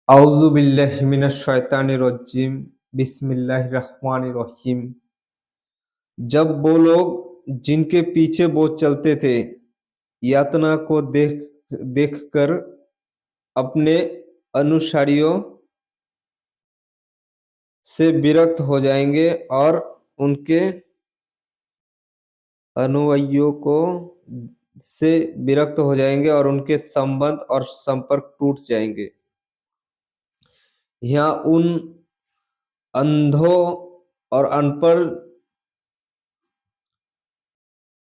आऊज़ु बिल्लाहि मिनश शैतानिर रजीम बिस्मिल्लाहिर रहमानिर रहीम। जब वो लोग जिनके पीछे वो चलते थे, यातना को देखकर अपने अनुसारियों से विरक्त हो जाएंगे और उनके अनुयायियों को से विरक्त हो जाएंगे और उनके संबंध और संपर्क टूट जाएंगे। यहाँ उन अंधों और अनपढ़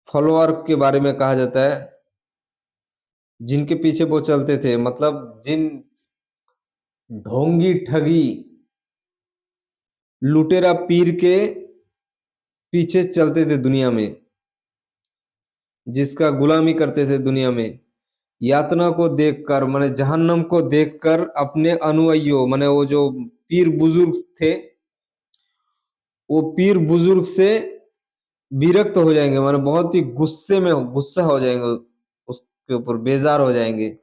फॉलोअर के बारे में कहा जाता है, जिनके पीछे वो चलते थे, मतलब जिन ढोंगी ठगी लुटेरा पीर के पीछे चलते थे दुनिया में, जिसका गुलामी करते थे दुनिया में, यातना को देखकर माने जहन्नम को देखकर अपने अनुयायियों माने वो जो पीर बुजुर्ग थे, वो पीर बुजुर्ग से विरक्त हो जाएंगे, माने बहुत ही गुस्सा हो जाएंगे, उसके ऊपर बेजार हो जाएंगे।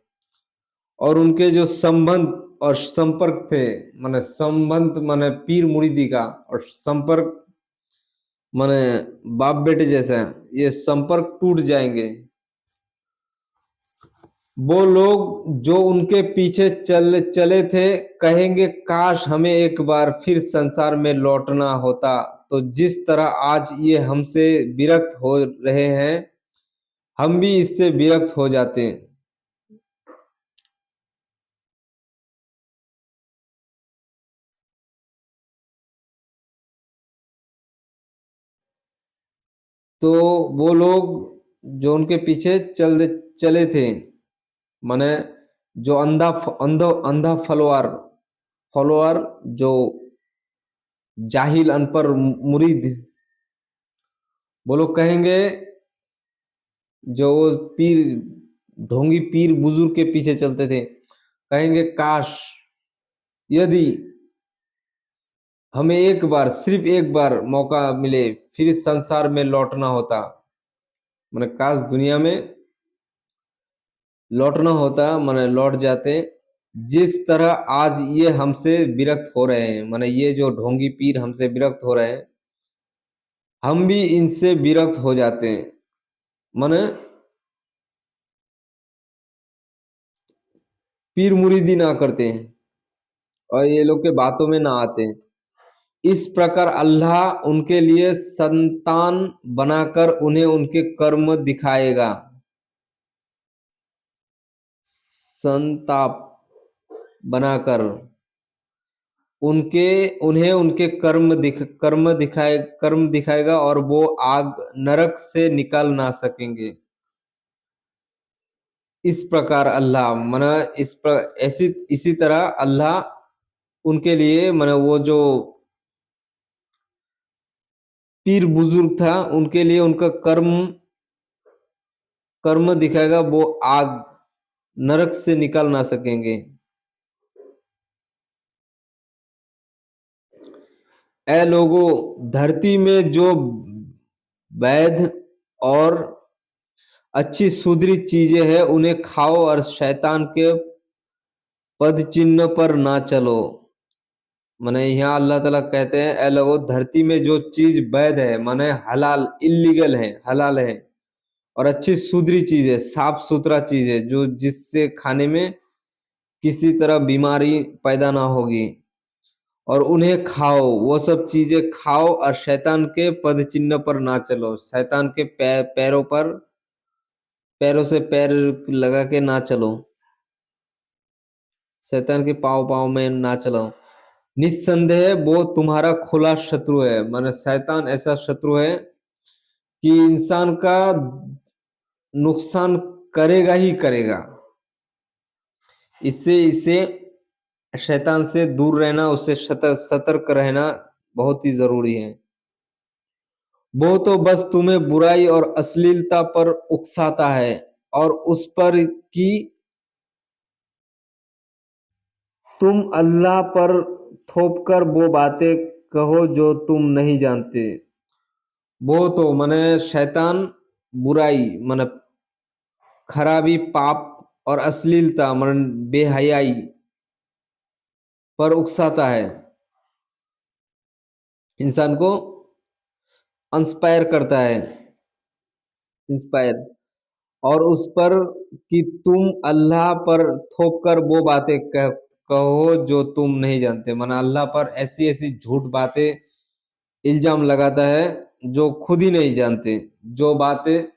और उनके जो संबंध और संपर्क थे, माने संबंध माने पीर मुरीदी का, और संपर्क माने बाप बेटे जैसा है, ये संपर्क टूट जाएंगे। वो लोग जो उनके पीछे चले थे कहेंगे, काश हमें एक बार फिर संसार में लौटना होता। तो जिस तरह आज ये हमसे विरक्त हो रहे हैं, हम भी इससे विरक्त हो जाते हैं। तो वो लोग जो उनके पीछे चले थे, माने जो अंधा फॉलोअर फॉलोअर जो जाहिल अनपढ़ मुरीद, वो लोग कहेंगे, जो वो पीर ढोंगी पीर बुजुर्ग के पीछे चलते थे, कहेंगे काश यदि हमें एक बार सिर्फ एक बार मौका मिले फिर इस संसार में लौटना होता, माने काश दुनिया में लौटना होता, माने लौट जाते। जिस तरह आज ये हमसे विरक्त हो रहे हैं, माने ये जो ढोंगी पीर हमसे विरक्त हो रहे हैं, हम भी इनसे विरक्त हो जाते हैं, माने पीर मुरीदी ना करते हैं और ये लोग के बातों में ना आते हैं। इस प्रकार अल्लाह उनके लिए संतान बनाकर उन्हें उनके कर्म दिखाएगा। संताप बनाकर उन्हें उनके कर्म दिखाएगा और वो आग नरक से निकल ना सकेंगे। इस प्रकार अल्लाह मना ऐसी इसी तरह अल्लाह उनके लिए माने वो जो पीर बुजुर्ग था, उनके लिए उनका कर्म कर्म दिखाएगा, वो आग नरक से निकल ना सकेंगे। ऐ लोगों, धरती में जो वैध और अच्छी सुधरी चीजें हैं उन्हें खाओ और शैतान के पद चिन्ह पर ना चलो। माने यहाँ अल्लाह ताला कहते हैं, ऐ लोगों, धरती में जो चीज वैध है माने हलाल इल्लीगल है, हलाल है, और अच्छी सुधरी चीज है, साफ सुथरा चीज है, जो जिससे खाने में किसी तरह बीमारी पैदा ना होगी, और उन्हें खाओ, वो सब चीजें खाओ और शैतान के पद चिन्ह पर ना चलो। शैतान के पैरों से पैर लगा के ना चलो, शैतान के पाँव पाँव में ना चलो। निस्संदेह वो तुम्हारा खुला शत्रु है, माने शैतान ऐसा शत्रु है कि इंसान का नुकसान करेगा ही करेगा। इससे इसे शैतान से दूर रहना, उससे सतर्क रहना बहुत ही जरूरी है। वो तो बस तुम्हें बुराई और अश्लीलता पर उकसाता है और उस पर कि तुम अल्लाह पर थोपकर वो बातें कहो जो तुम नहीं जानते। वो तो माने शैतान बुराई माने खराबी, पाप और अश्लीलता माने बेहयाई, पर उकसाता है, इंसान को इंस्पायर करता है, इंस्पायर, और उस पर कि तुम अल्लाह पर थोप कर वो बातें कहो जो तुम नहीं जानते। माना अल्लाह पर ऐसी ऐसी झूठ बातें इल्जाम लगाता है जो खुद ही नहीं जानते, जो बातें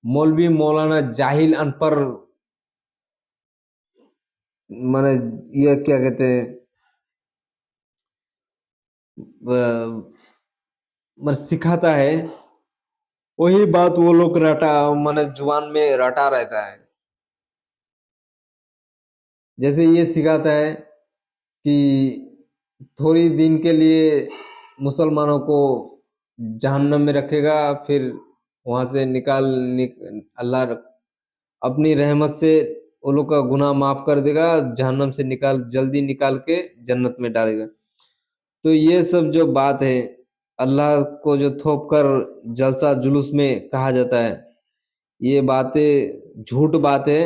मौलवी मौलाना जाहिल अनपढ़ माने ये क्या कहते हैं, सिखाता है, वही बात वो लोग रटा माने जुबान में रटा रहता है। जैसे ये सिखाता है कि थोड़ी दिन के लिए मुसलमानों को जहन्नम में रखेगा, फिर वहां से अल्लाह अपनी रहमत से वो लोग का गुनाह माफ कर देगा, जहन्नम से जल्दी निकाल के जन्नत में डालेगा। तो ये सब जो बात है, अल्लाह को जो थोप कर जलसा जुलूस में कहा जाता है, ये बातें झूठ बात है।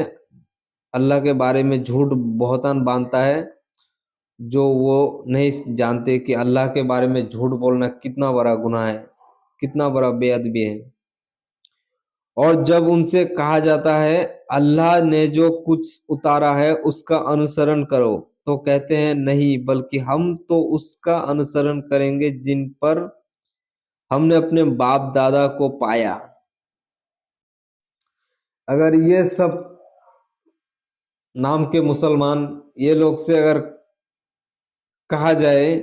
अल्लाह के बारे में झूठ बहतान बांधता है, जो वो नहीं जानते कि अल्लाह के बारे में झूठ बोलना कितना बड़ा गुनाह है, कितना बड़ा बेअदबी है। और जब उनसे कहा जाता है अल्लाह ने जो कुछ उतारा है उसका अनुसरण करो, तो कहते हैं नहीं, बल्कि हम तो उसका अनुसरण करेंगे जिन पर हमने अपने बाप दादा को पाया। अगर ये सब नाम के मुसलमान, ये लोग से अगर कहा जाए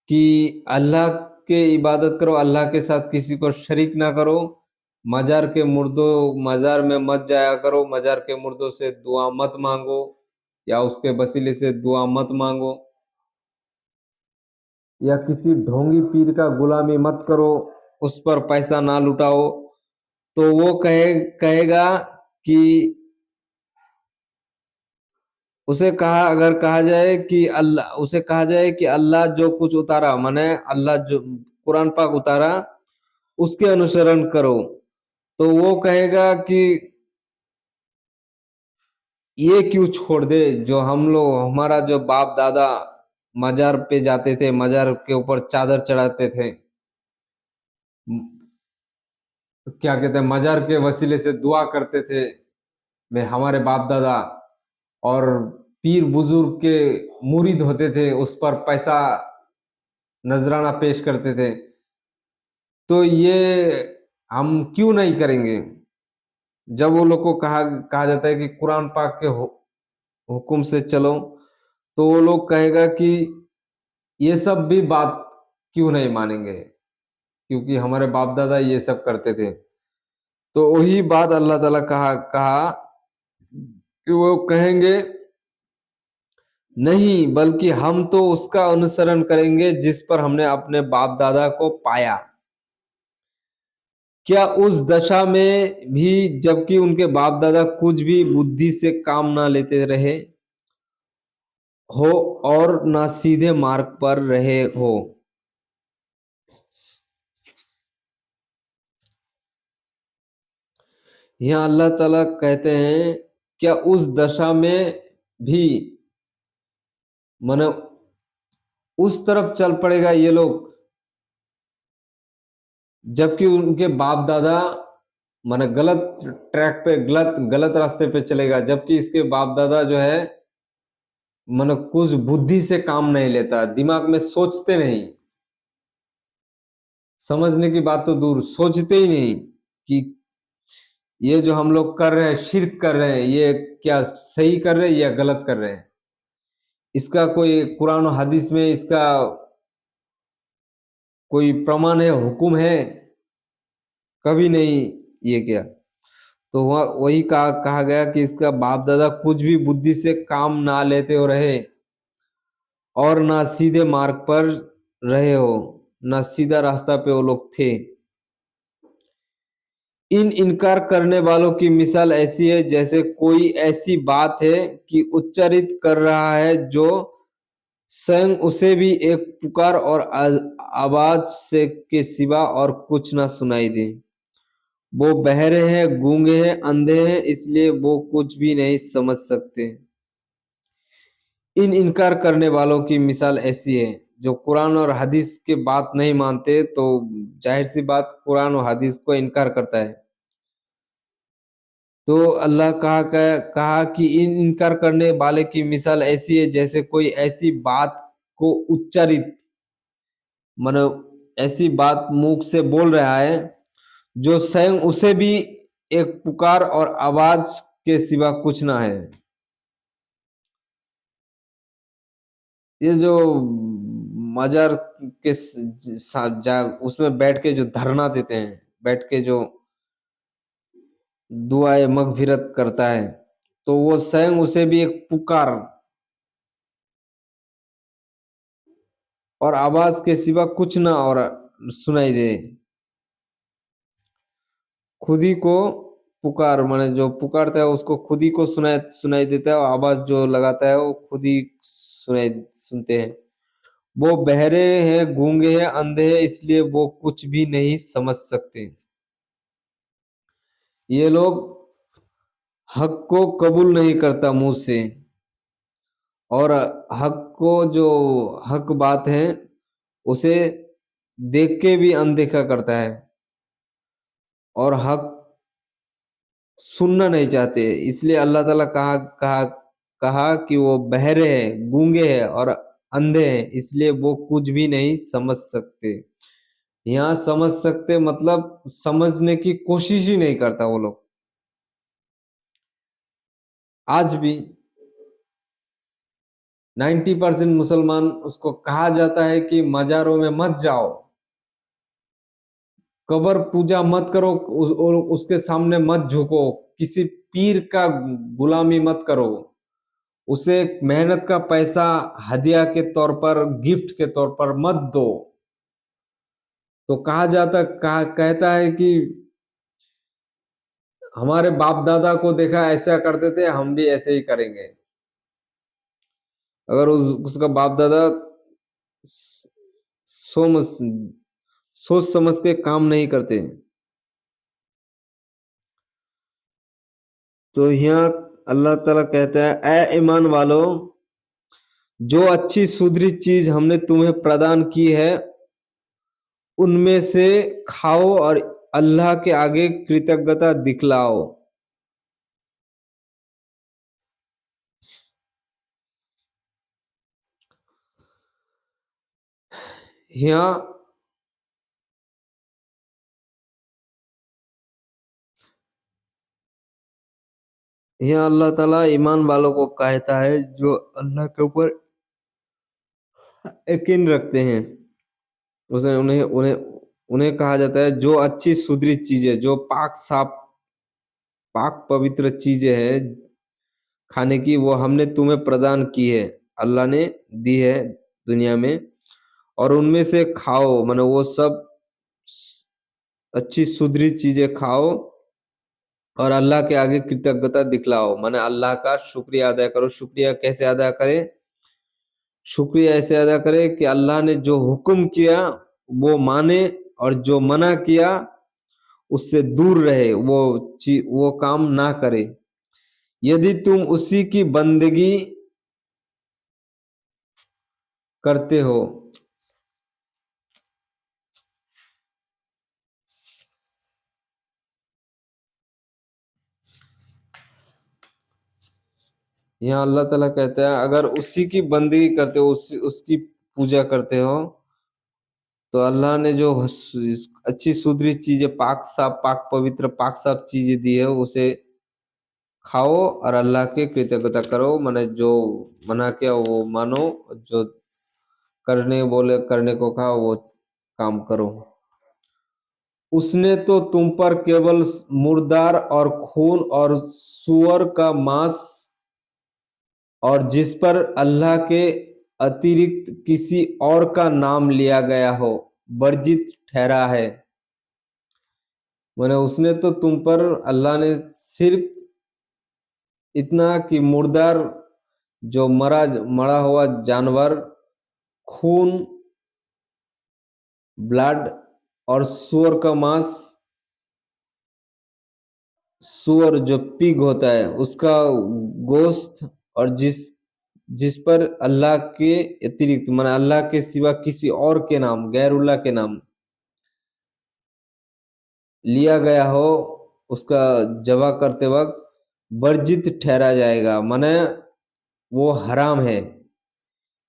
कि अल्लाह के इबादत करो, अल्लाह के साथ किसी को शरीक ना करो, मजार में मत जाया करो, मजार के मुर्दों से दुआ मत मांगो, या उसके वसीले से दुआ मत मांगो, या किसी ढोंगी पीर का गुलामी मत करो, उस पर पैसा ना लुटाओ, तो वो कहेगा कि अगर कहा जाए कि अल्लाह जो कुछ उतारा, माने अल्लाह जो कुरान पाक उतारा उसके अनुसरण करो, तो वो कहेगा कि ये क्यों छोड़ दे, जो हम लोग हमारा जो बाप दादा मजार पे जाते थे, मजार के ऊपर चादर चढ़ाते थे, क्या कहते हैं, मजार के वसीले से दुआ करते थे, मैं हमारे बाप दादा, और पीर बुजुर्ग के मुरीद होते थे, उस पर पैसा नजराना पेश करते थे, तो ये हम क्यों नहीं करेंगे। जब वो लोग को कहा जाता है कि कुरान पाक के हुक्म से चलो, तो वो लोग कहेगा कि ये सब भी बात क्यों नहीं मानेंगे, क्योंकि हमारे बाप दादा ये सब करते थे। तो वही बात अल्लाह ताला कहा कि वो कहेंगे नहीं, बल्कि हम तो उसका अनुसरण करेंगे जिस पर हमने अपने बाप दादा को पाया। क्या उस दशा में भी जबकि उनके बाप दादा कुछ भी बुद्धि से काम ना लेते रहे हो और ना सीधे मार्ग पर रहे हो। यहाँ अल्लाह ताला कहते हैं क्या उस दशा में भी, माने उस तरफ चल पड़ेगा ये लोग, जबकि उनके बाप दादा माने गलत ट्रैक पे, गलत गलत रास्ते पे चलेगा, जबकि इसके बाप दादा जो है माने कुछ बुद्धि से काम नहीं लेता, दिमाग में सोचते नहीं, समझने की बात तो दूर, सोचते ही नहीं कि ये जो हम लोग कर रहे हैं, शिर्क कर रहे हैं, ये क्या सही कर रहे हैं या गलत कर रहे हैं, इसका कोई कुरान और हदीस में इसका कोई प्रमाण है, हुक्म है, कभी नहीं ये किया। तो वह वही कहा गया कि इसका बाप दादा कुछ भी बुद्धि से काम ना लेते हो रहे, और ना सीधे मार्ग पर रहे हो, ना सीधा रास्ता पे वो लोग थे। इन इनकार करने वालों की मिसाल ऐसी है जैसे कोई ऐसी बात है कि उच्चारित कर रहा है जो स्वयं उसे भी एक पुकार और आवाज से के सिवा और कुछ ना सुनाई दे। वो बहरे हैं, गूंगे हैं, अंधे हैं, इसलिए वो कुछ भी नहीं समझ सकते। इन इनकार करने वालों की मिसाल ऐसी है, जो कुरान और हदीस की बात नहीं मानते, तो जाहिर सी बात कुरान और हदीस को इनकार करता है। तो अल्लाह कहा कि इन इनकार करने वाले की मिसाल ऐसी है, जैसे कोई ऐसी बात को उच्चारित, मानो ऐसी बात मुख से बोल रहा है जो स्वयं उसे भी एक पुकार और आवाज के सिवा कुछ ना है। ये जो मजार के साथ जा उसमें बैठ के जो धरना देते हैं, बैठ के जो दुआए मगफिरत करता है, तो वो स्वयं उसे भी एक पुकार और आवाज के सिवा कुछ ना और सुनाई दे। खुद ही को पुकार, माने जो पुकारता है उसको खुद ही को सुनाई सुनाई देता है, और आवाज जो लगाता है वो खुद ही सुनाई सुनते हैं। वो बहरे हैं, गूंगे हैं, अंधे हैं, इसलिए वो कुछ भी नहीं समझ सकते। ये लोग हक को कबूल नहीं करता मुंह से, और हक को जो हक बात है उसे देख के भी अनदेखा करता है, और हक सुनना नहीं चाहते। इसलिए अल्लाह ताला कहा कहा कि वो बहरे हैं, गूंगे हैं और अंधे हैं, इसलिए वो कुछ भी नहीं समझ सकते। यहाँ समझ सकते मतलब समझने की कोशिश ही नहीं करता वो लोग। आज भी 90% मुसलमान, उसको कहा जाता है कि मजारों में मत जाओ, कब्र पूजा मत करो, और उसके सामने मत झुको, किसी पीर का गुलामी मत करो, उसे मेहनत का पैसा हदिया के तौर पर, गिफ्ट के तौर पर मत दो। तो कहता है कि हमारे बाप दादा को देखा ऐसा करते थे, हम भी ऐसे ही करेंगे। अगर उसका बाप दादा सोच सोच समझ के काम नहीं करते, तो यहाँ अल्लाह ताला कहता है, ए ईमान वालों, जो अच्छी सुधरी चीज हमने तुम्हें प्रदान की है उनमें से खाओ और अल्लाह के आगे कृतज्ञता दिखलाओ। यहाँ यहाँ अल्लाह ताला ईमान वालों को कहता है जो अल्लाह के ऊपर यकीन रखते हैं, उसे उन्हें उन्हें उन्हें कहा जाता है जो अच्छी सुधरी चीजें, जो पाक साफ पाक पवित्र चीजें हैं खाने की, वो हमने तुम्हें प्रदान की है, अल्लाह ने दी है दुनिया में, और उनमें से खाओ, माने वो सब अच्छी सुधरी चीजें खाओ और अल्लाह के आगे कृतज्ञता दिखलाओ, माने अल्लाह का शुक्रिया अदा करो। शुक्रिया कैसे अदा करें? शुक्रिया ऐसे अदा करें कि अल्लाह ने जो हुक्म किया वो माने, और जो मना किया उससे दूर रहे, वो काम ना करे। यदि तुम उसी की बंदगी करते हो, यहाँ अल्लाह ताला कहता है अगर उसी की बंदगी करते हो, उसकी पूजा करते हो, तो अल्लाह ने जो अच्छी सुधरी चीजें, पाक साफ पाक पवित्र पाक साफ चीजें दी है, उसे खाओ और अल्लाह की कृतज्ञता करो, माने जो मना किया वो मानो, जो करने को कहा वो काम करो। उसने तो तुम पर केवल मुर्दार और खून और सूअर का मांस, और जिस पर अल्लाह के अतिरिक्त किसी और का नाम लिया गया हो, वर्जित ठहरा है। मैंने उसने तो तुम पर, अल्लाह ने सिर्फ इतना कि मुर्दार, जो मरा हुआ जानवर, खून ब्लड, और सूअर का मांस, सूअर जो पिग होता है उसका गोश्त, और जिस जिस पर अल्लाह के अतिरिक्त माने अल्लाह के सिवा किसी और के नाम गैरुल्लाह के नाम लिया गया हो उसका ज़बह करते वक़्त वर्जित ठहरा जाएगा माने वो हराम है।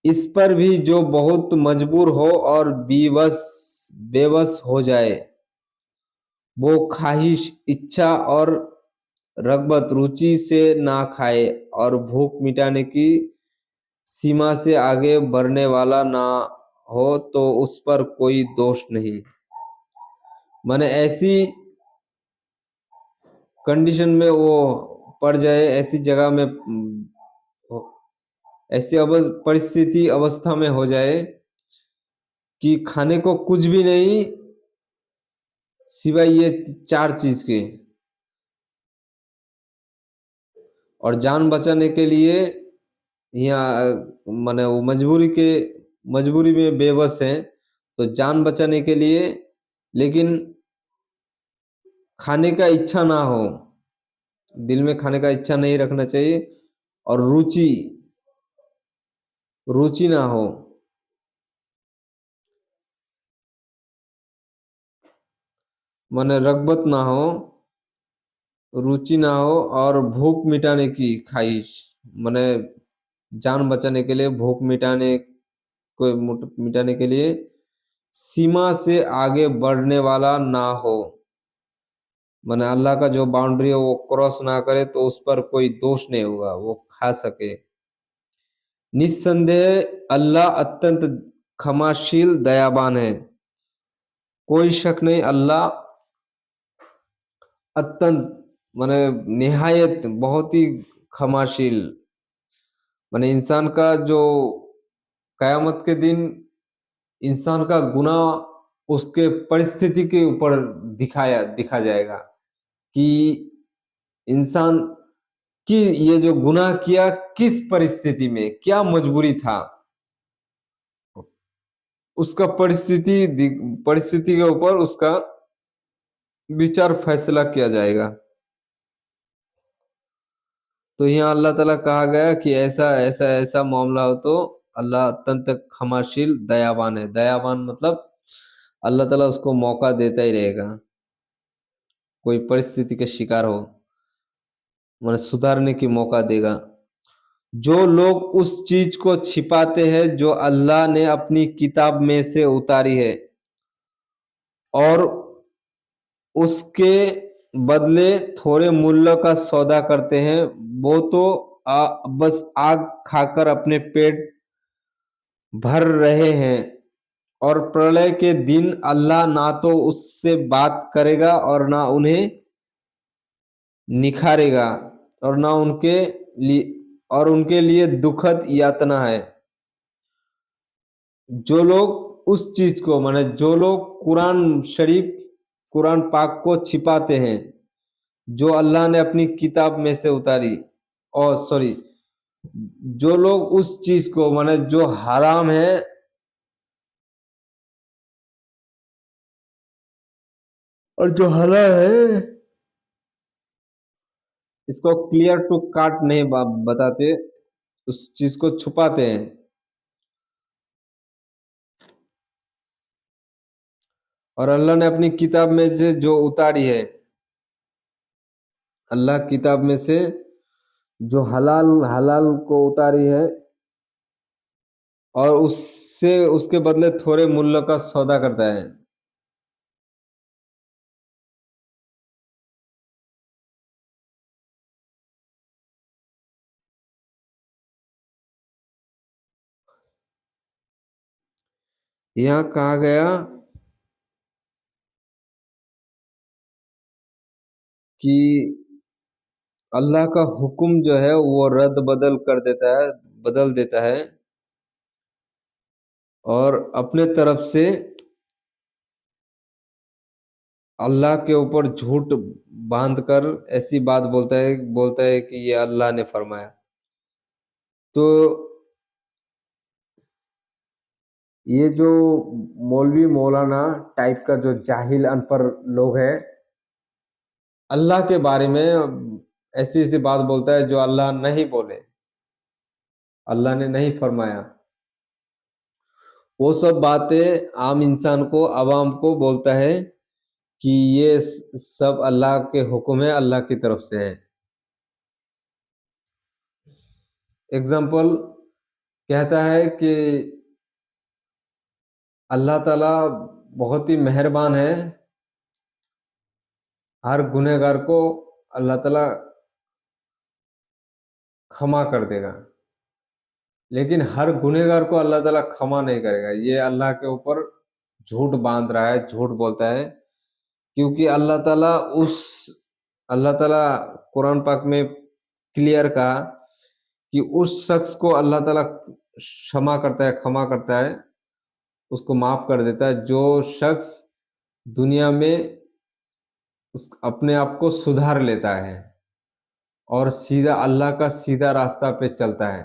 इस पर भी जो बहुत मजबूर हो और बेबस हो जाए, वो ख़्वाहिश, इच्छा और रग़बत रुचि से ना खाए और भूख मिटाने की सीमा से आगे बढ़ने वाला ना हो तो उस पर कोई दोष नहीं। माने ऐसी कंडीशन में वो पड़ जाए, ऐसी जगह में ऐसी परिस्थिति अवस्था में हो जाए कि खाने को कुछ भी नहीं सिवाय ये 4 चीज़ के और जान बचाने के लिए यहाँ माने वो मजबूरी में बेबस हैं, तो जान बचाने के लिए लेकिन खाने का इच्छा ना हो, दिल में खाने का इच्छा नहीं रखना चाहिए और रुचि ना हो, माने रग़बत ना हो, रुचि ना हो और भूख मिटाने की ख़्वाहिश माने जान बचाने के लिए मिटाने के लिए सीमा से आगे बढ़ने वाला ना हो। माने अल्लाह का जो बाउंड्री है वो क्रॉस ना करे तो उस पर कोई दोष नहीं होगा, वो खा सके। निस्संदेह अल्लाह अत्यंत क्षमाशील, दयावान है। कोई शक नहीं अल्लाह अत्यंत माने निहायत बहुत ही क्षमाशील माने इंसान का जो कयामत के दिन इंसान का गुनाह उसके परिस्थिति के ऊपर दिखा जाएगा कि इंसान कि ये जो गुनाह किया किस परिस्थिति में, क्या मजबूरी था? उसका परिस्थिति के ऊपर उसका विचार फैसला किया जाएगा। तो यहाँ अल्लाह ताला कहा गया कि ऐसा मामला हो तो अल्लाह अत्यंत क्षमाशील, दयावान है। दयावान मतलब अल्लाह ताला उसको मौका देता ही रहेगा, कोई परिस्थिति के शिकार हो, माने सुधारने की मौका देगा। जो लोग उस चीज़ को छिपाते हैं जो अल्लाह ने अपनी किताब में से उतारी है और उसके बदले थोड़े मूल्य का सौदा करते हैं, वो तो बस आग खाकर अपने पेट भर रहे हैं और प्रलय के दिन अल्लाह ना तो उससे बात करेगा और ना उन्हें निखारेगा और ना उनके लिए दुखद यातना है। जो लोग उस चीज़ को माने जो लोग कुरान पाक को छिपाते हैं, जो अल्लाह ने अपनी किताब में से उतारी और सॉरी जो लोग उस चीज़ को माने जो हराम है और जो हलाल है इसको क्लियर टू काट नहीं बताते, उस चीज़ को छुपाते हैं। और अल्लाह ने अपनी किताब में से जो उतारी है, अल्लाह किताब में से जो हलाल हलाल को उतारी है और उससे उसके बदले थोड़े मूल्य का सौदा करता है। यहाँ कहा गया कि अल्लाह का हुक्म जो है वो बदल देता है और अपने तरफ से अल्लाह के ऊपर झूठ बांधकर ऐसी बात बोलता है कि ये अल्लाह ने फरमाया। तो ये जो मौलवी मौलाना टाइप का जो जाहिल अनपढ़ लोग हैं, अल्लाह के बारे में ऐसी-ऐसी बात बोलता है जो अल्लाह नहीं बोले। अल्लाह ने नहीं फरमाया। वो सब बातें आम इंसान को, आवाम को बोलता है कि ये सब अल्लाह के हुक्म है, अल्लाह की तरफ से है। एग्जाम्पल कहता है कि अल्लाह ताला बहुत ही मेहरबान है, हर गुनहगार को अल्लाह ताला क्षमा कर देगा। लेकिन हर गुनहगार को अल्लाह ताला क्षमा नहीं करेगा। ये अल्लाह के ऊपर झूठ बांध रहा है, झूठ बोलता है। क्योंकि अल्लाह ताला कुरान पाक में क्लियर कहा कि उस शख्स को अल्लाह ताला क्षमा करता है, क्षमा करता है, उसको माफ कर देता है, जो शख्स दुनिया में अपने आप को सुधार लेता है और सीधा अल्लाह का सीधा रास्ता पे चलता है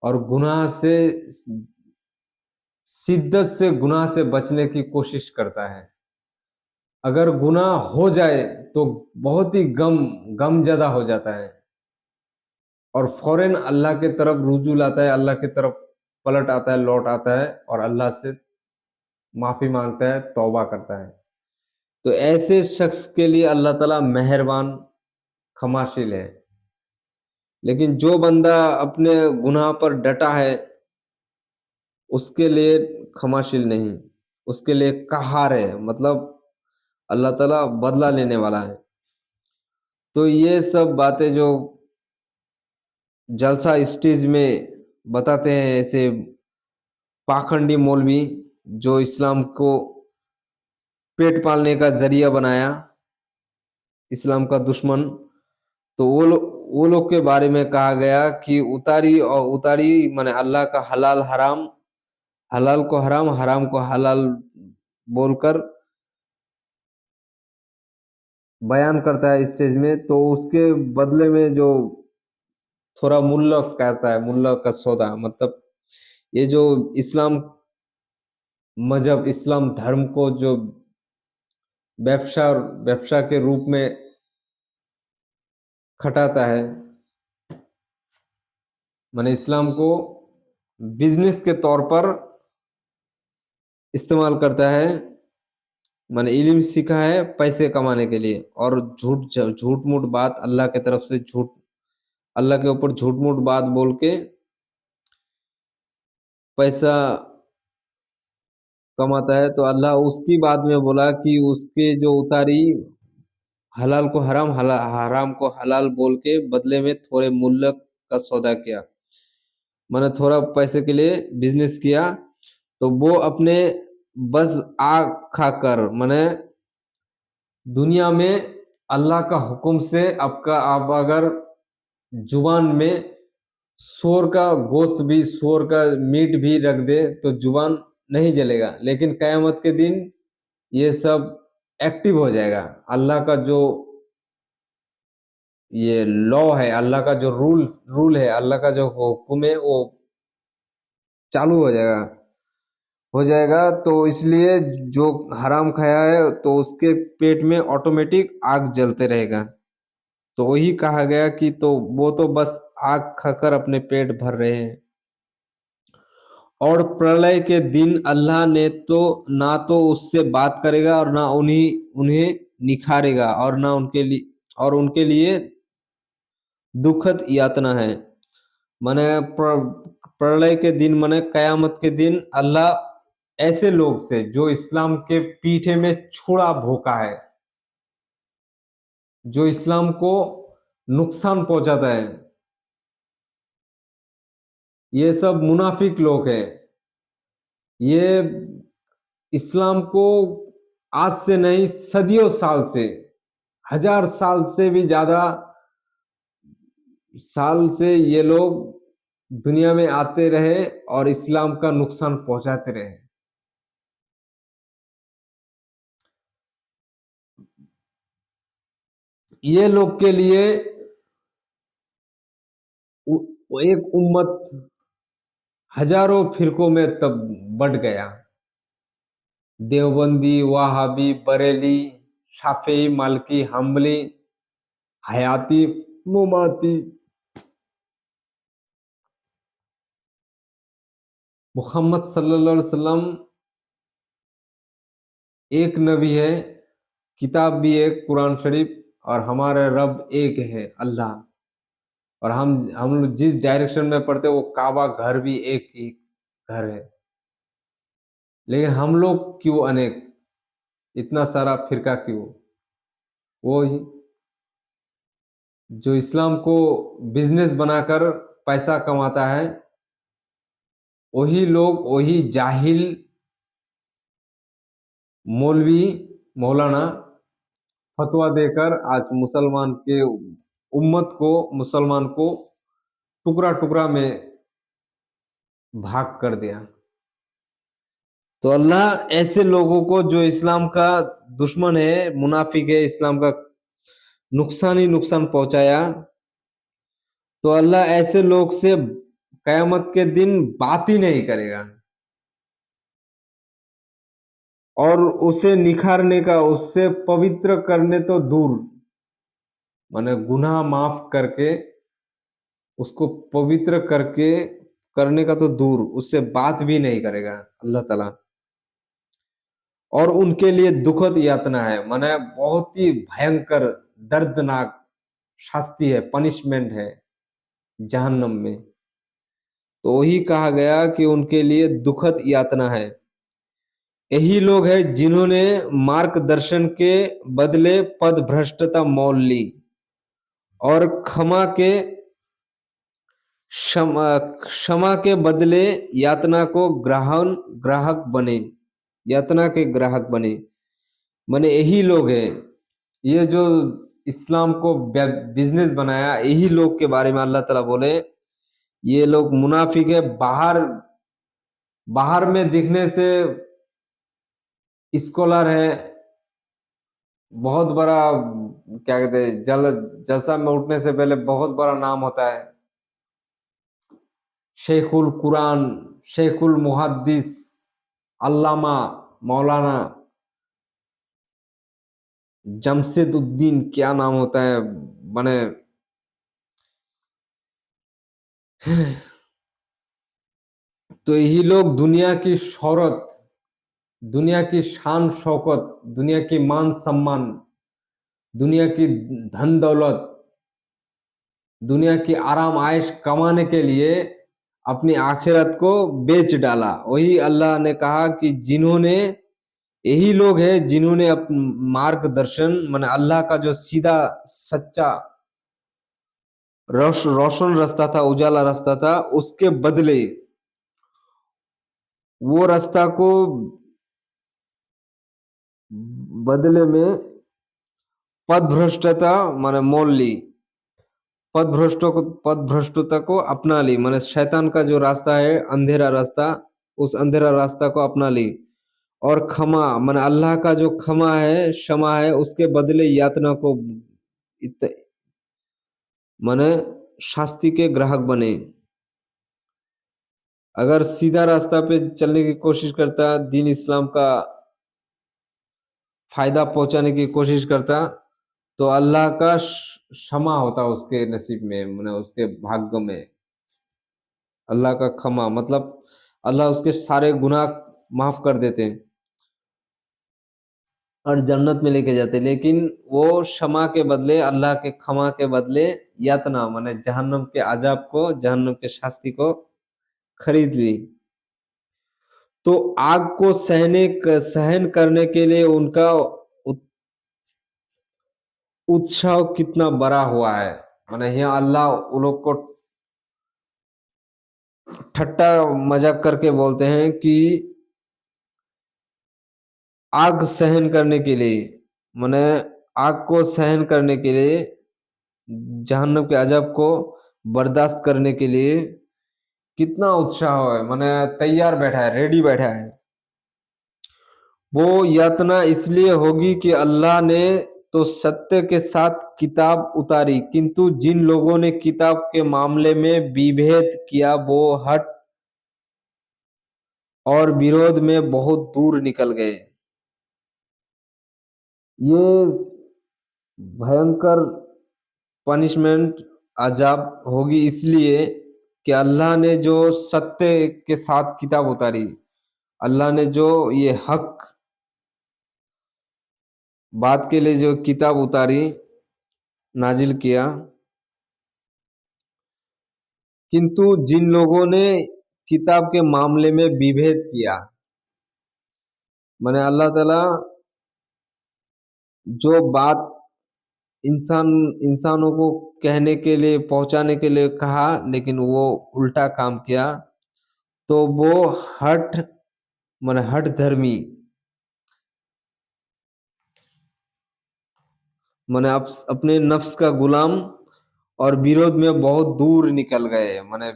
और गुनाह से, शिद्दत से गुनाह से बचने की कोशिश करता है। अगर गुनाह हो जाए तो बहुत ही गम ज़्यादा हो जाता है और फौरन अल्लाह की तरफ रुजू लाता है, अल्लाह की तरफ पलट आता है, लौट आता है और अल्लाह से माफ़ी मांगता है, तौबा करता है। तो ऐसे शख्स के लिए अल्लाह ताला मेहरबान, क्षमाशील है। लेकिन जो बंदा अपने गुनाह पर डटा है, उसके लिए क्षमाशील नहीं, उसके लिए कहार है, मतलब अल्लाह ताला बदला लेने वाला है। तो ये सब बातें जो जलसा स्टेज में बताते हैं ऐसे पाखंडी मौलवी, जो इस्लाम को पेट पालने का जरिया बनाया, इस्लाम का दुश्मन, तो वो लोग के बारे में कहा गया कि उतारी माने अल्लाह का हलाल हराम, हलाल को हराम, हराम को हलाल बोलकर बयान करता है स्टेज में, तो उसके बदले में जो थोड़ा मुल्लक कहता है, मुल्लक का सौदा, मतलब ये जो इस्लाम मजहब, इस्लाम धर्म को जो व्यवसा के रूप में खटाता है, माने इस्लाम को बिजनेस के तौर पर इस्तेमाल करता है, माने इल्म सीखा है पैसे कमाने के लिए, और झूठ मूठ बात अल्लाह की तरफ से, अल्लाह के ऊपर झूठ मूठ बात बोल के पैसा कमाता है। तो अल्लाह उसकी बात में बोला कि उसके जो उतारी हलाल को हराम, हराम को हलाल बोल के बदले में थोड़े मुल्लक का सौदा किया, मैंने थोड़ा पैसे के लिए बिजनेस किया। तो वो अपने बस आग खाकर, मैंने दुनिया में अल्लाह का हुक्म से आप अगर जुबान में सूअर का गोश्त भी, सूअर का मीट भी रख दे तो जुबान नहीं जलेगा, लेकिन कयामत के दिन ये सब एक्टिव हो जाएगा। अल्लाह का जो ये लॉ है, अल्लाह का जो रूल है, अल्लाह का जो हुक्म है, वो चालू हो जाएगा। तो इसलिए जो हराम खाया है तो उसके पेट में ऑटोमेटिक आग जलते रहेगा। तो वही कहा गया कि तो वो तो बस आग खाकर अपने पेट भर रहे हैं। और प्रलय के दिन अल्लाह ने तो ना तो उससे बात करेगा और ना उन्हें निखारेगा, और ना उनके लिए दुखद यातना है। माने प्रलय के दिन, माने कयामत के दिन, अल्लाह ऐसे लोग से जो इस्लाम के पीठे में छुरा भोंका है, जो इस्लाम को नुकसान पहुंचाता है, ये सब मुनाफिक लोग हैं। ये इस्लाम को आज से नहीं, सदियों साल से, हजार साल से भी ज्यादा साल से ये लोग दुनिया में आते रहे और इस्लाम का नुकसान पहुंचाते रहे। ये लोग के लिए एक उम्मत हजारों फिरकों में तब बट गया। देवबंदी, वहाबी, बरेली, शाफी, मालकी, हम्बली, हयाती, मोमाती, मोहम्मद सल्लल्लाहु अलैहि वसल्लम एक नबी है, किताब भी एक कुरान शरीफ, और हमारे रब एक है अल्लाह। और हम लोग जिस डायरेक्शन में पढ़ते हैं वो काबा घर भी एक ही घर है। लेकिन हम लोग क्यों अनेक, इतना सारा फिरका क्यों? वो ही जो इस्लाम को बिजनेस बनाकर पैसा कमाता है, वही लोग, वही जाहिल मौलवी, मौलाना फतवा देकर आज मुसलमान के उम्मत को, मुसलमान को टुकड़ा टुकड़ा में भाग कर दिया। तो अल्लाह ऐसे लोगों को जो इस्लाम का दुश्मन है, मुनाफिक है, इस्लाम का नुकसान ही नुकसान पहुंचाया, तो अल्लाह ऐसे लोग से कयामत के दिन बात ही नहीं करेगा। और उसे निखारने का, उससे पवित्र करने तो दूर, माने गुनाह माफ करके, उसको पवित्र करके करने का तो दूर, उससे बात भी नहीं करेगा अल्लाह ताला। और उनके लिए दुखद यातना है, माने बहुत ही भयंकर दर्दनाक शास्ति है, पनिशमेंट है जहन्नम में। तो वही कहा गया कि उनके लिए दुखद यातना है। यही लोग हैं जिन्होंने मार्गदर्शन के बदले पद भ्रष्टता मोल ली और क्षमा के बदले यातना को ग्राहक बने, यातना के ग्राहक बने। माने यही लोग हैं, ये जो इस्लाम को बिजनेस बनाया, यही लोग के बारे में अल्लाह ताला बोले ये लोग मुनाफिक है। बाहर बाहर में दिखने से स्कॉलर है, बहुत बड़ा, क्या कहते हैं, जलसा में उठने से पहले बहुत बड़ा नाम होता है, शेखुल कुरान, शेखुल मुहद्दिस, अल्लामा, मौलाना जमशेदुद्दीन, क्या नाम होता है, माने तो यही लोग दुनिया की शोहरत, दुनिया की शान शौकत, दुनिया की मान सम्मान, दुनिया की धन दौलत, दुनिया की आराम आयश कमाने के लिए अपनी आखिरत को बेच डाला। वही अल्लाह ने कहा कि जिन्होंने, यही लोग हैं जिन्होंने मार्गदर्शन, माने अल्लाह का जो सीधा सच्चा रोशन रास्ता था, उजाला रास्ता था, उसके बदले वो रास्ता को बदले में पदभ्रष्टता माने मोल ली, पदभ्रष्टता को अपना ली, माने शैतान का जो रास्ता है, अंधेरा रास्ता, उस अंधेरा रास्ता को अपना ली। और क्षमा माने अल्लाह का जो क्षमा है, क्षमा है, उसके बदले यातना को माने शास्ति के ग्राहक बने। अगर सीधा रास्ता पे चलने की कोशिश करता, दीन इस्लाम का फायदा पहुंचाने की कोशिश करता, तो अल्लाह का क्षमा होता उसके नसीब में, माने उसके भाग्य में। अल्लाह का क्षमा मतलब अल्लाह उसके सारे गुनाह माफ कर देते हैं और जन्नत में लेके जाते। लेकिन वो क्षमा के बदले, अल्लाह के क्षमा के बदले यातना माने जहन्नम के अजाब को, जहन्नम के शास्ति को खरीद ली। तो आग को सहन करने के लिए उनका उत्साह कितना बड़ा हुआ है। माने यहाँ अल्लाह उन लोग को ठट्टा मजाक करके बोलते हैं कि आग सहन करने के लिए, माने आग को सहन करने के लिए, जहन्नम के अजाब को बर्दाश्त करने के लिए कितना उत्साह है, माने तैयार बैठा है, रेडी बैठा है। वो यातना इसलिए होगी कि अल्लाह ने तो सत्य के साथ किताब उतारी, किंतु जिन लोगों ने किताब के मामले में विभेद किया वो हट और विरोध में बहुत दूर निकल गए। ये भयंकर पनिशमेंट, अजाब होगी इसलिए कि अल्लाह ने जो सत्य के साथ किताब उतारी, अल्लाह ने जो ये हक बात के लिए जो किताब उतारी, नाजिल किया, किंतु जिन लोगों ने किताब के मामले में विभेद किया, माने अल्लाह ताला जो बात इंसान इंसानों को कहने के लिए पहुंचाने के लिए कहा, लेकिन वो उल्टा काम किया, तो वो हठ माने हठ धर्मी माने अपने नफ्स का गुलाम और विरोध में बहुत दूर निकल गए, माने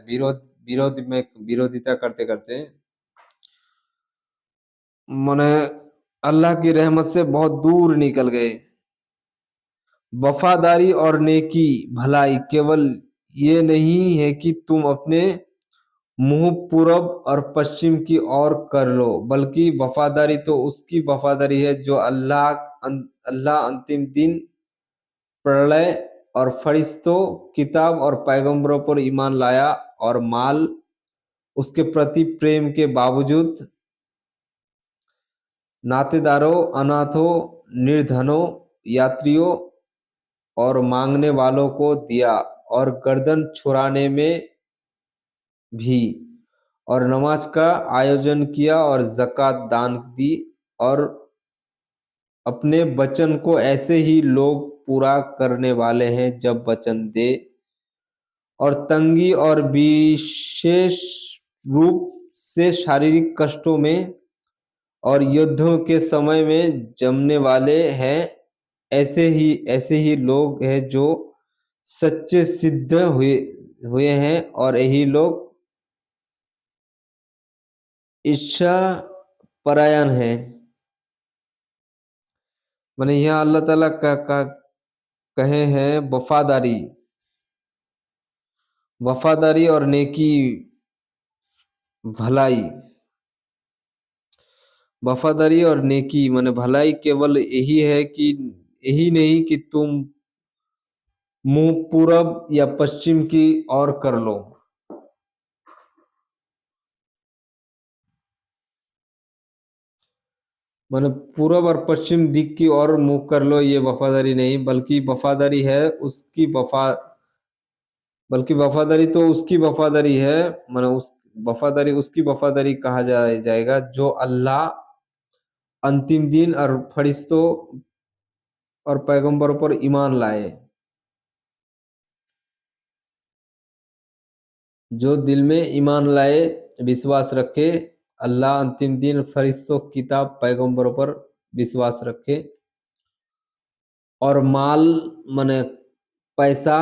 विरोध में विरोधिता करते करते माने अल्लाह की रहमत से बहुत दूर निकल गए। वफादारी और नेकी भलाई केवल ये नहीं है कि तुम अपने मुंह पूरब और पश्चिम की ओर कर लो, बल्कि वफादारी तो उसकी वफादारी है जो अल्लाह अंतिम दिन, प्रलय और फरिश्तों, किताब और पैगंबरों पर ईमान लाया और माल उसके प्रति प्रेम के बावजूद नातेदारों, अनाथों, निर्धनों, यात्रियों और मांगने वालों को दिया, और गर्दन छुड़ाने में भी, और नमाज का आयोजन किया और ज़कात दान दी, और अपने वचन को ऐसे ही लोग पूरा करने वाले हैं जब वचन दे, और तंगी और विशेष रूप से शारीरिक कष्टों में और युद्धों के समय में जमने वाले हैं। ऐसे ही लोग हैं जो सच्चे सिद्ध हुए हुए हैं, और यही लोग इच्छा परायण है। माने यहाँ अल्लाह ताला का कहे हैं वफादारी और नेकी भलाई। वफादारी और नेकी माने भलाई केवल यही है कि यही नहीं कि तुम मुंह पूरब या पश्चिम की ओर कर लो, माने पूरब और पश्चिम दिख की ओर मुंह कर लो, ये वफादारी नहीं, बल्कि वफादारी है वफादारी तो उसकी वफादारी है, माने उस वफादारी उसकी वफादारी कहा जाएगा जो अल्लाह, अंतिम दिन और फरिश्तों और पैगंबरों पर ईमान लाए, जो दिल में ईमान लाए, विश्वास रखे, अल्लाह, अंतिम दिन, फरिश्तों, किताब, पैगंबरों पर विश्वास रखे, और माल माने पैसा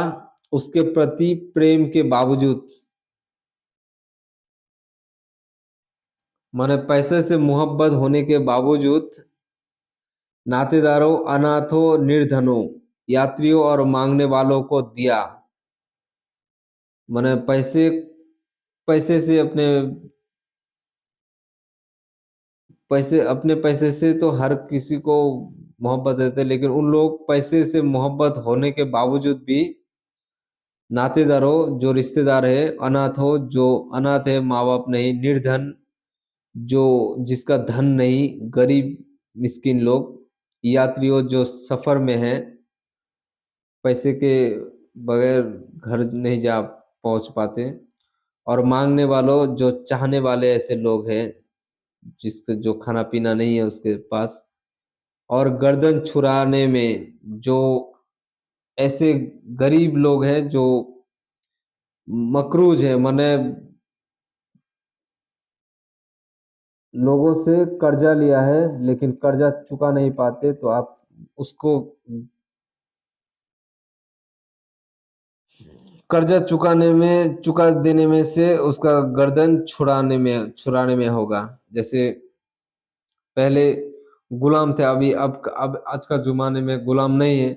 उसके प्रति प्रेम के बावजूद, माने पैसे से मोहब्बत होने के बावजूद नातेदारों, अनाथों, निर्धनों, यात्रियों और मांगने वालों को दिया। माने पैसे पैसे से अपने पैसे से तो हर किसी को मोहब्बत देते, लेकिन उन लोग पैसे से मोहब्बत होने के बावजूद भी नातेदारों, जो रिश्तेदार है, अनाथ हो, जो अनाथ है, माँ बाप नहीं, निर्धन, जो जिसका धन नहीं, गरीब मिस्किन लोग, यात्रियों जो सफर में हैं, पैसे के बगैर घर नहीं जा पहुंच पाते, और मांगने वालों जो चाहने वाले ऐसे लोग हैं जिसके जो खाना पीना नहीं है उसके पास, और गर्दन छुड़ाने में जो ऐसे गरीब लोग हैं जो मकरूज है, माने लोगों से कर्जा लिया है लेकिन कर्जा चुका नहीं पाते, तो आप उसको कर्जा चुका देने में से उसका गर्दन छुड़ाने में होगा। जैसे पहले गुलाम थे, अब आज का ज़माने में गुलाम नहीं है,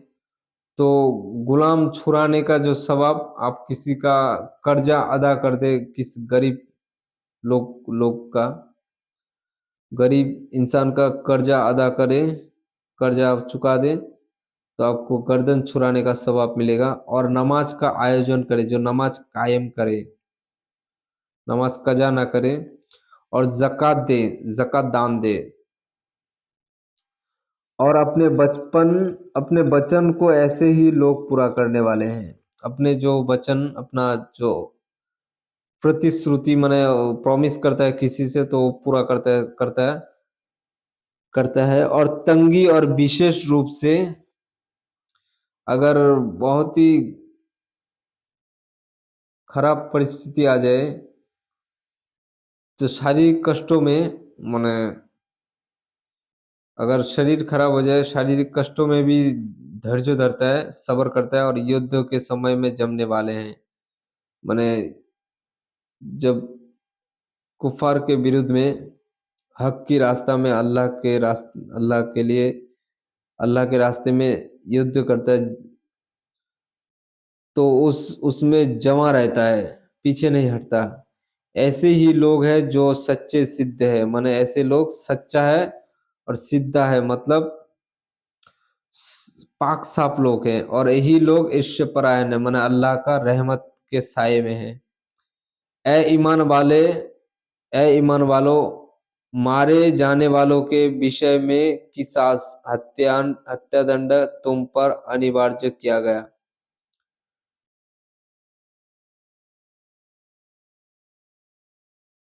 तो गुलाम छुड़ाने का जो सवाब, आप किसी का कर्जा अदा कर दे, किस गरीब लोग का, गरीब इंसान का कर्जा अदा करे, कर्जा चुका दे, तो आपको गर्दन छुड़ाने का सवाब मिलेगा। और नमाज का आयोजन करे, जो नमाज कायम करे, नमाज कजा ना करे और ज़कात दान दे और अपने वचन को ऐसे ही लोग पूरा करने वाले हैं। अपने जो वचन अपना जो प्रतिश्रुति माने प्रॉमिस करता है किसी से तो वो पूरा करता है और तंगी और विशेष रूप से अगर बहुत ही खराब परिस्थिति आ जाए तो शारीरिक कष्टों में माने अगर शरीर खराब हो जाए शारीरिक कष्टों में भी धैर्य धरता है, सब्र करता है और युद्ध के समय में जमने वाले हैं। माने जब कुफ़ार के विरुद्ध में हक की रास्ता में अल्लाह के लिए अल्लाह के रास्ते में युद्ध करता है तो उसमें जमा रहता है, पीछे नहीं हटता। ऐसे ही लोग हैं जो सच्चे सिद्ध है, माने ऐसे लोग सच्चा है और सिद्धा है मतलब पाक साफ लोग हैं और यही लोग ईर्ष्य परायण है माने अल्लाह का रहमत के साये में है। ए ईमान वाले ए ईमान वालों मारे जाने वालों के विषय में किसास हत्यादंड तुम पर अनिवार्य किया गया।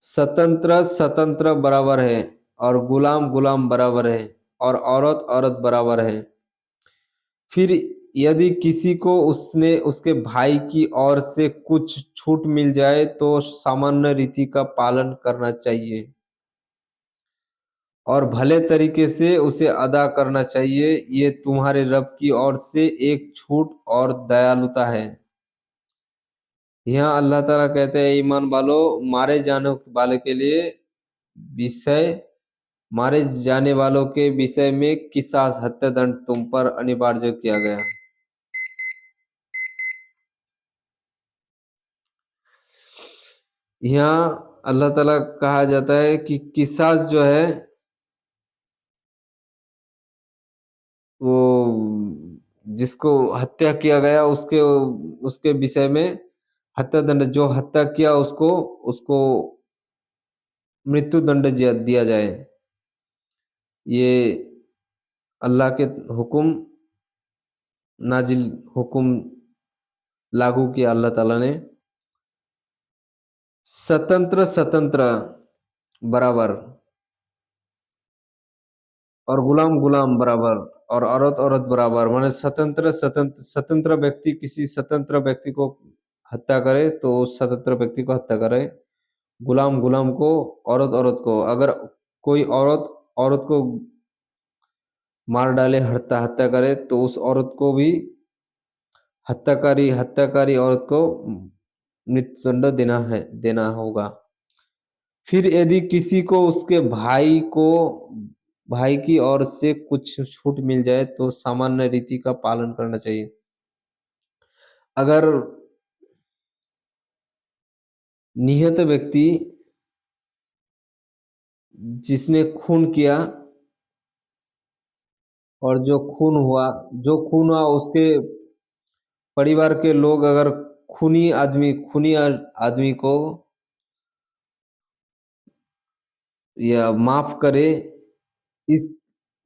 स्वतंत्र स्वतंत्र बराबर है और गुलाम गुलाम बराबर है और औरत औरत बराबर है। फिर यदि किसी को उसने उसके भाई की ओर से कुछ छूट मिल जाए तो सामान्य रीति का पालन करना चाहिए और भले तरीके से उसे अदा करना चाहिए। ये तुम्हारे रब की ओर से एक छूट और दयालुता है। यहाँ अल्लाह ताला कहते हैं ईमान वालों मारे जाने वाले के लिए विषय मारे जाने वालों के विषय में किसास हत्यादंड तुम पर अनिवार्य किया गया। यहाँ अल्लाह ताला कहा जाता है कि किसास जो है वो जिसको हत्या किया गया उसके उसके विषय में हत्यादंड जो हत्या किया उसको उसको मृत्यु दंड दिया जाए। ये अल्लाह के हुक्म नाजिल हुक्म लागू किया अल्लाह ताला ने। स्वतंत्र स्वतंत्र बराबर और गुलाम गुलाम बराबर और औरत औरत बराबर माने स्वतंत्र व्यक्ति किसी स्वतंत्र व्यक्ति को हत्या करे तो उस स्वतंत्र व्यक्ति को हत्या करे। गुलाम गुलाम को औरत औरत को अगर कोई औरत औरत को मार डाले हत्या हत्या करे तो उस औरत को भी हत्याकारी औरत को मृत्युदंड देना होगा। फिर यदि किसी को उसके भाई की ओर से कुछ छूट मिल जाए तो सामान्य रीति का पालन करना चाहिए। अगर निहत व्यक्ति जिसने खून किया और जो खून हुआ उसके परिवार के लोग अगर खूनी आदमी को या माफ करे इस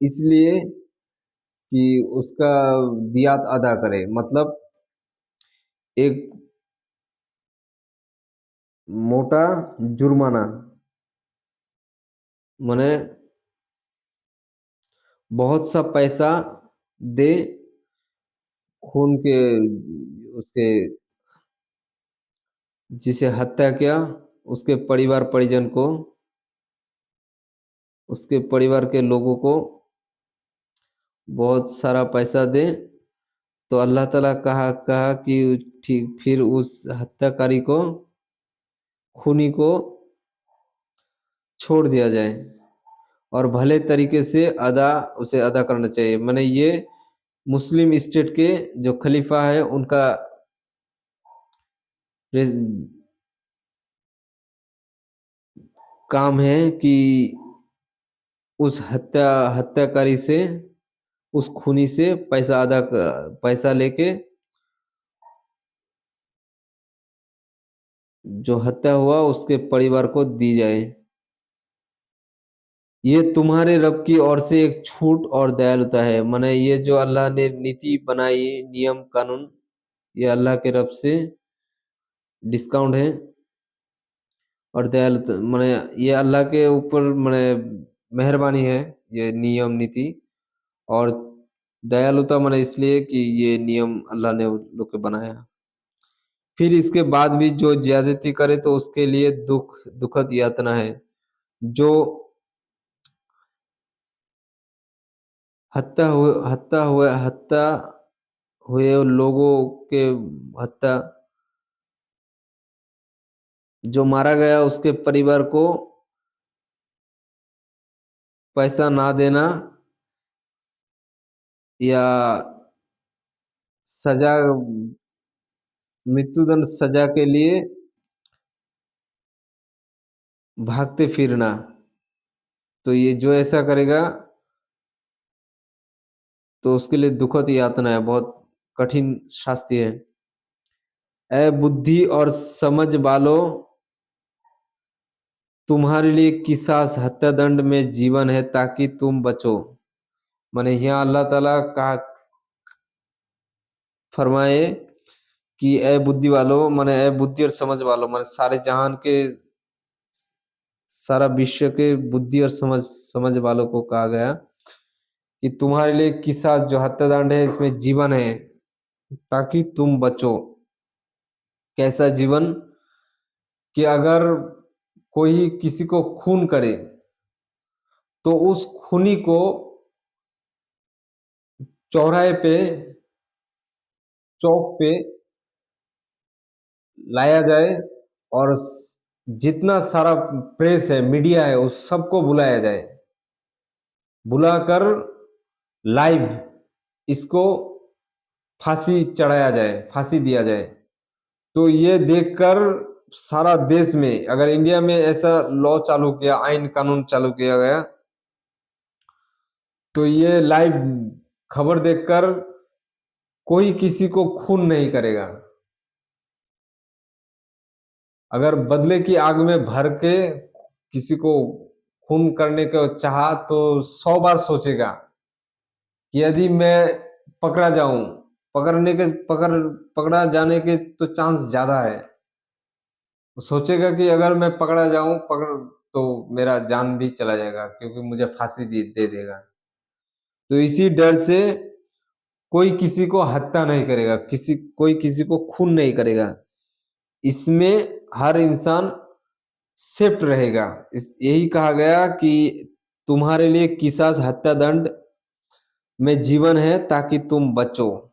इसलिए कि उसका दियात अदा करे मतलब एक मोटा जुर्माना माने बहुत सा पैसा दे खून के उसके जिसे हत्या किया उसके परिवार परिजन को उसके परिवार के लोगों को बहुत सारा पैसा दे तो अल्लाह ताला कहा कि ठीक फिर उस हत्याकारी को खूनी को छोड़ दिया जाए और भले तरीके से उसे अदा करना चाहिए। माने ये मुस्लिम स्टेट के जो खलीफा है उनका काम है कि उस हत्याकारी से उस खूनी से पैसा लेके जो हत्या हुआ उसके परिवार को दी जाए। ये तुम्हारे रब की ओर से एक छूट और दयालुता है। माने ये जो अल्लाह ने नीति बनाई, नियम कानून, ये अल्लाह के रब से डिस्काउंट है। और दयालुता माने ये अल्लाह के ऊपर माने मेहरबानी है, ये नियम नीति। और दयालुता माने इसलिए कि ये नियम अल्लाह ने उन लोग के बनाया। फिर इसके बाद भी जो ज्यादती करे तो उसके लिए दुखद यातना है। जो हत्या हुए लोगों के हत्या जो मारा गया उसके परिवार को पैसा ना देना या सजा, मृत्युदंड सजा के लिए भागते फिरना, तो ये जो ऐसा करेगा तो उसके लिए दुखद यातना है, बहुत कठिन शास्ति है। ए बुद्धि और समझ वालों, तुम्हारे लिए किसास हत्यादंड में जीवन है ताकि तुम बचो। माने यहाँ अल्लाह ताला कहा फरमाए कि ए बुद्धि वालों, माने ए बुद्धि और समझ वालों, माने सारे जहान के, सारा विश्व के बुद्धि और समझ वालों को कहा गया कि तुम्हारे लिए किसास जो हत्यादंड है इसमें जीवन है ताकि तुम बचो। कैसा जीवन? कि अगर कोई किसी को खून करे तो उस खूनी को चौराहे पे, चौक पे लाया जाए और जितना सारा प्रेस है, मीडिया है, उस सबको बुलाया जाए। बुलाकर लाइव इसको फांसी चढ़ाया जाए, फांसी दिया जाए। तो ये देखकर सारा देश में, अगर इंडिया में ऐसा लॉ चालू किया, आईन कानून चालू किया गया, तो ये लाइव खबर देखकर कोई किसी को खून नहीं करेगा। अगर बदले की आग में भर के किसी को खून करने को चाहा तो 100 बार सोचेगा कि यदि मैं पकड़ा जाऊं, पकड़ा जाने के तो चांस ज्यादा है। वो सोचेगा कि अगर मैं पकड़ा जाऊं, तो मेरा जान भी चला जाएगा क्योंकि मुझे फांसी दे देगा। तो इसी डर से कोई किसी को हत्या नहीं करेगा, कोई किसी को खून नहीं करेगा। इसमें हर इंसान सेफ्ट रहेगा। यही कहा गया कि तुम्हारे लिए किसास हत्यादंड में जीवन है ताकि तुम बचो।